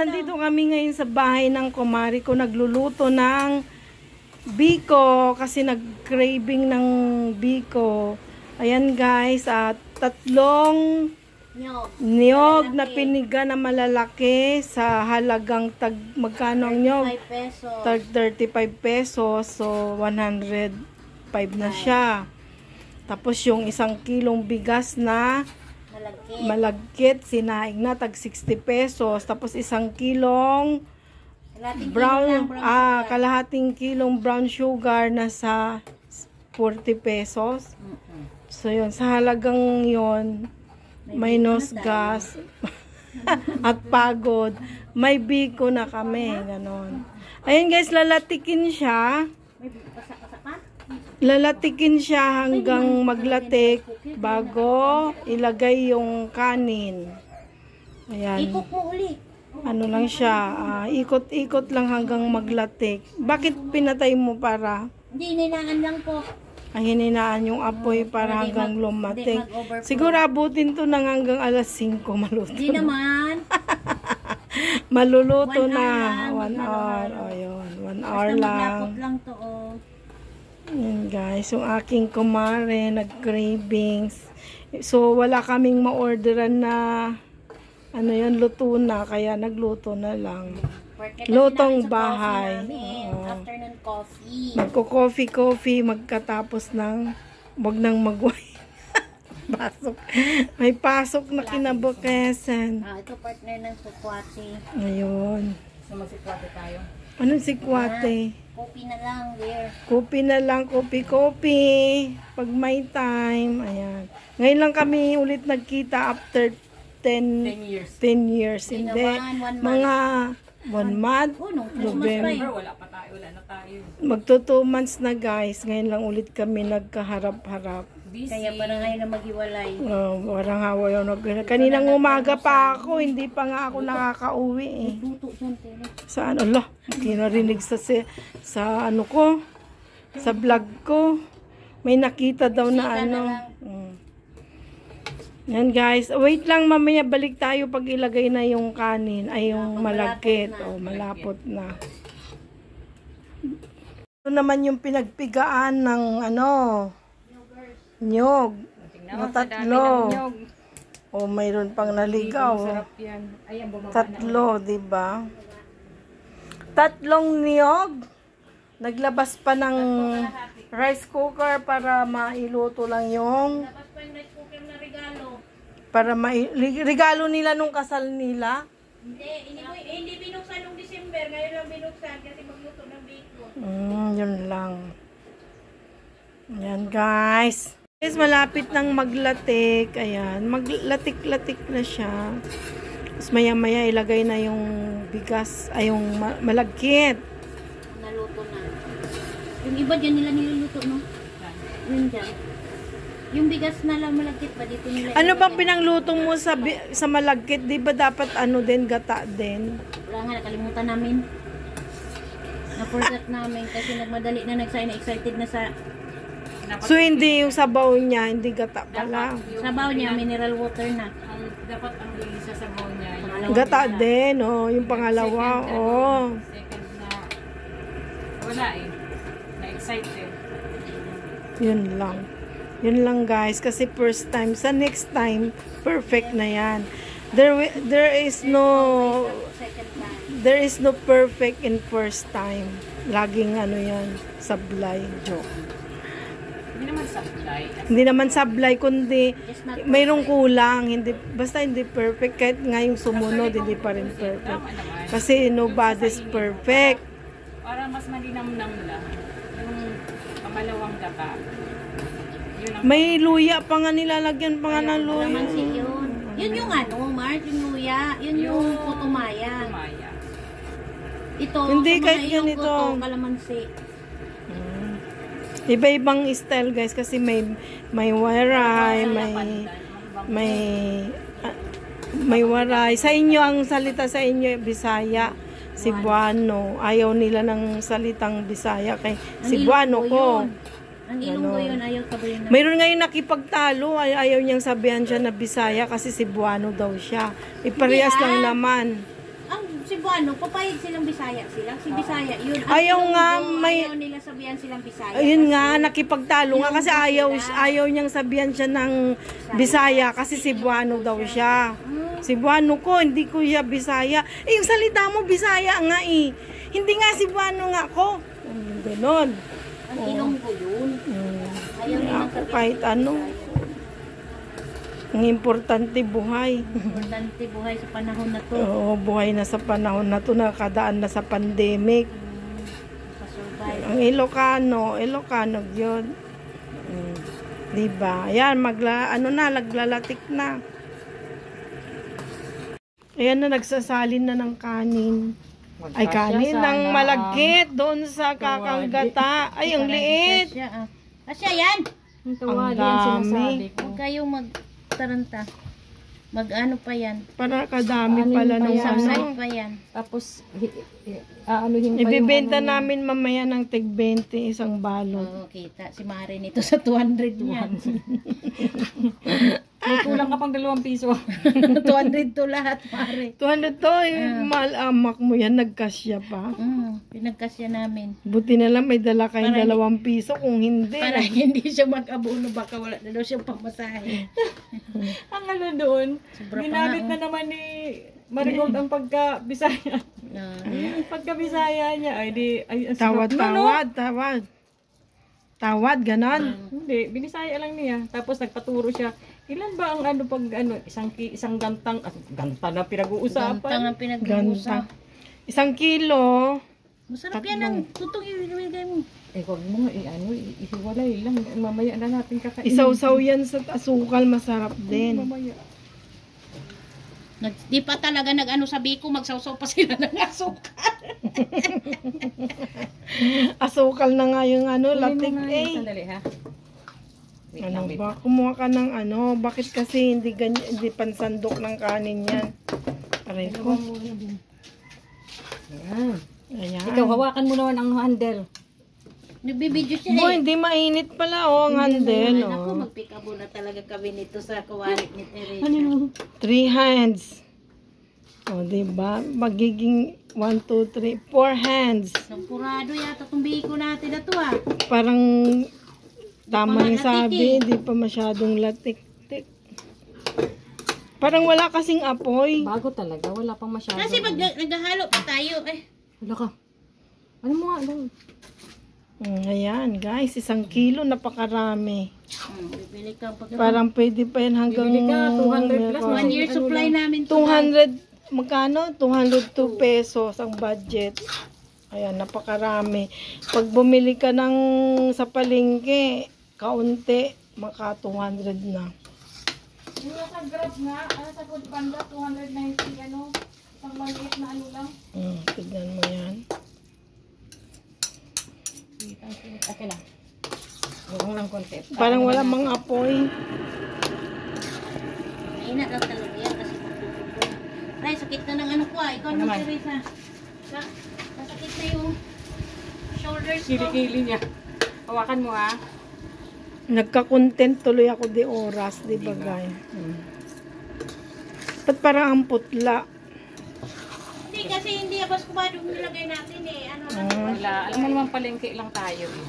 nandito kami ngayon sa bahay ng kumari ko. Nagluluto ng biko kasi nag-craving ng biko. Ayan guys, tatlong niyog na piniga na malalaki sa halagang magkano ang niyog? 35 pesos. So 105 na siya. Tapos yung 1 kilong bigas na malagkit, sinaing na, tag 60 pesos. Tapos 1 kilong kalahating kilong brown sugar na sa 40 pesos. So yun, sa halagang yun, minus gas at pagod, may biko na kami, ganon. Ayun guys, lalatikin siya. Lalatikin siya hanggang maglatik bago ilagay yung kanin. Ayan. Ikot mo uli. Ano lang siya, ikot-ikot lang hanggang maglatik. Bakit pinatay mo para? Hindi, nilaan lang po. Hininaan yung apoy para hanggang lumatik. Siguro abutin to nang hanggang alas 5 maluto. Hindi naman. Maluluto na. 1 hour. O yun, 1 hour lang. Lang to, oh. Yan guys, yung aking kumare nag-cravings. So wala kaming ma-orderan na ano yan, luto na, kaya nagluto na lang. Lutong bahay. Afternoon coffee. Magko-coffee magkatapos ng wag nang mag-wine. Pasok. May pasok na kinabukasan. Ito partner ng sikwate. Ayun. So magsikwate tayo. Anong sikwate? Kopi na lang, dear. Kopi na lang, kopi. Pag may time. Ayan. Ngayon lang kami ulit nagkita after 10 years. Hindi. Mga 1 month. November. Wala na tayo. Magto 2 months na guys. Ngayon lang ulit kami nagkaharap-harap. Kaya parang ngayon na maghiwalay. Parang hawa yun. Kaninang umaga pa ako. Hindi pa nga ako nakakauwi eh. Saan? Allah. Kinarinig sa ano ko. Sa vlog ko. May nakita daw na ano. Yan guys. Wait lang, mamaya balik tayo pag ilagay na yung kanin. Ay yung malagkit. Malapot na. Ito naman yung pinagpigaan ng ano. Nyog. Na tatlo. Mayroon pang naligaw. Tatlo, diba? Tatlong niyog. Naglabas pa ng rice cooker para mailuto lang yung regalo nila nung kasal nila. Hindi binuksan nung December, ngayon lang binuksan kasi magluto ng bacon. Yun lang. Yan guys. Guys, malapit nang maglatik. Ayan, maglatik-latik na siya. Tapos maya-maya ilagay na yung bigas, ay yung malagkit. Naluto na. Yung iba dyan nila niluluto, no? Yun dyan. Yung bigas na lang malagkit ba dito nila? Ano bang pinanglutong mo sa malagkit? Di ba dapat ano din, gata din? Wala nga, nakalimutan namin. Na-forget namin kasi nagmadali na excited na sa... So hindi yung sabaw niya, hindi gata pala. Sabaw niya, mineral water na. Dapat ang isa sabaw niya. Gata din, yung pangalawa, Second na, wala eh. Na-excited. Yun lang. Yun lang guys, kasi first time. Sa next time, perfect na yan. There is no perfect in first time. Laging ano yan, sablay, joke. Hindi naman sablay. Hindi naman sablay, kundi mayroong kulang. Basta hindi perfect. Kahit nga yung sumunod, hindi pa rin perfect. Kasi nobody's perfect. Para mas malinamnam lang. Yung pamalawang gata. May luya pa nga nilalagyan pa nga ng luya. Kalamansi yun. Yun yung ano, Mark, yung luya. Yun yung putumaya. Ito, hindi kahit yung ganito. Kalamansi. Iba-ibang style guys kasi may waray, may waray. Sa inyo ang salita sa inyo Bisaya, Cebuano. Ayaw nila ng salitang Bisaya kay Cebuano ko. Ang Ilonggo yun, ayaw sabihin na. Mayroon ngayon nakipagtalo, ayaw niyang sabihan siya na Bisaya kasi Cebuano daw siya. Iparehas lang naman. Ang Cebuano, papayag silang Bisaya sila. Si Bisaya, yun. Ayaw nga, Ayaw nila sabihan silang Bisaya. Ayun kasi nga, nakipagtalo nga kasi ayaw niyang sabihan siya ng Bisaya kasi Cebuano daw siya. Cebuano ko, hindi ko siya Bisaya. Yung salita mo Bisaya nga eh. Hindi nga Cebuano nga ako. Ganon. Ang Ilonggo yun. Ayaw nilang Ako sabihan kahit silang ano. Bisaya. Ang importante buhay. Importante buhay sa panahon na to. Oo, buhay na sa panahon na to, nakadaan na sa pandemic. Pasurvive. Ang Ilocano yun. Diba? Ayan, naglalatik na. Ayan na, nagsasalin na ng kanin. Ay, kanin ng malagkit doon sa kakanggata. Ay, ang liit. Asya yan! Ang Ang tawali yan dami. sinasabi ko. Huwag kayong magtaranta. Mag-ano pa yan. Para kadami Ano pala pa nung yan? Subside ano. pa yan. Tapos, aanuhin pa yung Ibibenta ano niya. namin mamaya ng tig 20 isang balot. Oo, kita. Si Mare nito sa 200 niya. May kulang ka pang 2 piso. 200 to lahat, Mare. 200 to, malamak mo yan, nagkasya pa. Pinagkasya namin. Buti na lang may dala kayong Para 2 piso kung hindi. Para hindi siya mag-abono, baka wala na daw siyang pamasahe. Ang ano doon, Sobra pa ginamit nga, na naman ni Marigold ang pagka-Bisaya. oh. Pagka-Bisaya niya, ay di, ay, ang sarap na, no? Tawad, ganon. Hindi, binisaya lang niya. Tapos nagpaturo siya, ilan ba ang ano pag ano, isang gantang, ganta na Gantang pinag-uusapan. ang pinag-uusap. Ganta. 1 kilo. Masarap yan ang tutong ibigay mo. Eh, wag mo nga, ihiwalay lang. Mamaya na natin kakainin. Isaw-saw yan sa asukal, masarap din. Mamaya. Di pa talaga nag-ano sabi ko, magsawsaw pa sila ng asukal. Asukal na nga yung ano, Kunin mo latik nga yun, eh. Sandali ha. Wait Ano lang, wait ba? lang. Kumuha ka ng ano? Bakit kasi hindi pansandok ng kanin yan? Aray ko. Ayan. Ayan. Ikaw, hawakan mo naman ang handle. Nagbibideo siya Boy, eh. hindi mainit pala oh, ang handle. Ay, naku, Oh. magpikabo na talaga kami nito sa kawalit ni Teresa. Ano? 3 hands. O, diba? Magiging 1, 2, 3, 4 hands. Sampurado yata itong biko natin na to ah. Parang tama yung latik sabi, eh. hindi pa masyadong latik-tik. Parang wala kasing apoy. Bago talaga, wala pang masyado. Kasi pag naghahalo pa tayo eh. Wala ka. Ano mo nga, ano? Ayan, guys, 1 kilo, napakarami. Bibili ka pag Parang pwede pa yan hanggang... Bibili ka, 200 plus, 1 year supply namin to. 200, magkano? 202 pesos ang budget. Ayan, napakarami. Pag bumili ka ng sa palengke, kaunti, maka 200 na. Yung sa Grab nga, sa Food Panda, 290, ano, isang maliit na ano lang. Tignan mo yan. Okay lang. Huwag lang konti. Parang wala mang apoy. Mainat lang talaga yan kasi magtutubong. Ay, sakit na ng ano ko ah. Ikaw Ano naman, naman? Teresa. Nasakit na yung shoulders ko. Kili-kili niya. Hawakan mo ha. Nagka-content tuloy ako di oras, di ba guys? Ba't parang ang putla? Hindi, kasi hindi abas kubado nilagay natin eh. Ano lang. Wala. Alam mo naman palengke lang tayo eh.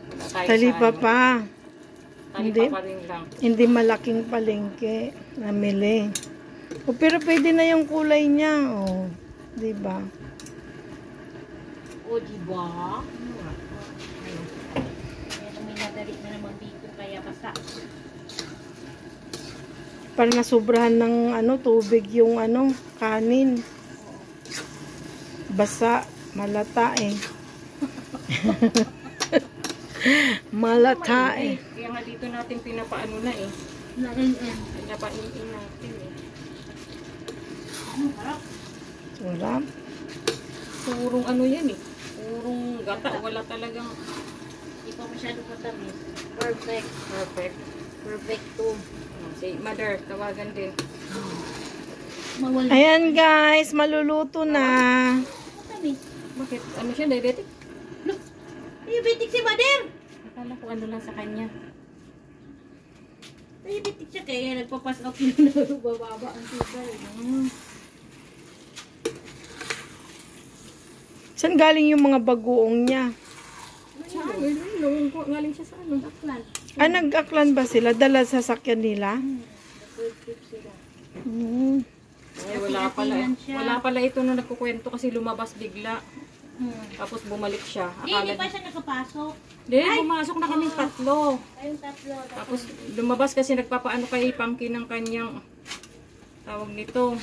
Wala tayo Talipa sa ano. pa. Talipa pa rin lang. Hindi malaking palengke. Namili. O, pero pwede na yung kulay niya. O, di ba? O, diba? Kaya naminadali na naman dito kaya basta. Para nasubrahan ng ano, tubig yung ano, kanin. Basa, malata eh. Malata eh. Kaya nga dito natin pinapaano na eh. Pinapainin natin eh. Sarap. Purong ano yan eh. Purong gata. Wala talagang Hindi pa masyado matamis. Perfect. perfect. Perfecto. Si Mother, tawagan din. Mawala. Ayan guys, maluluto na. Matamis. Bakit? Ano siya? Diabetic? Look, diabetic si Mother. Akala ko ano lang sa kanya. Diabetic siya kaya nagpapas out yun na bababa ang sugar. Saan galing yung mga bagoong niya? Sa ano, yun, galing siya sa ano. Aklan. Ah, nag-aklan ba sila? Dala sa sakyan nila? Hmm. Ay, wala pala ito nung nagkukwento kasi lumabas bigla. Tapos bumalik siya. Hindi pa siya nakapasok. Hindi, pumasok na kaming tatlo. Ayun, tatlo. Tapos lumabas kasi nagpapaano kay Pangki ng kanyang tawag nito.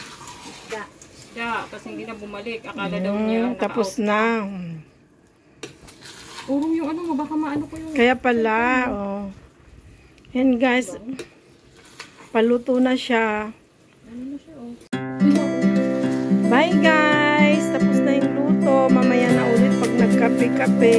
Isda. Isda. Kasi hindi na bumalik. Akala daw niya Tapos na. Urong yung ano mo, baka maano ko yung... Kaya pala, oh. Yan guys, paluto na siya. Ano na siya, oh. Bye guys! Tapos na yung luto. Mamaya na ulit pag nagkape-kape.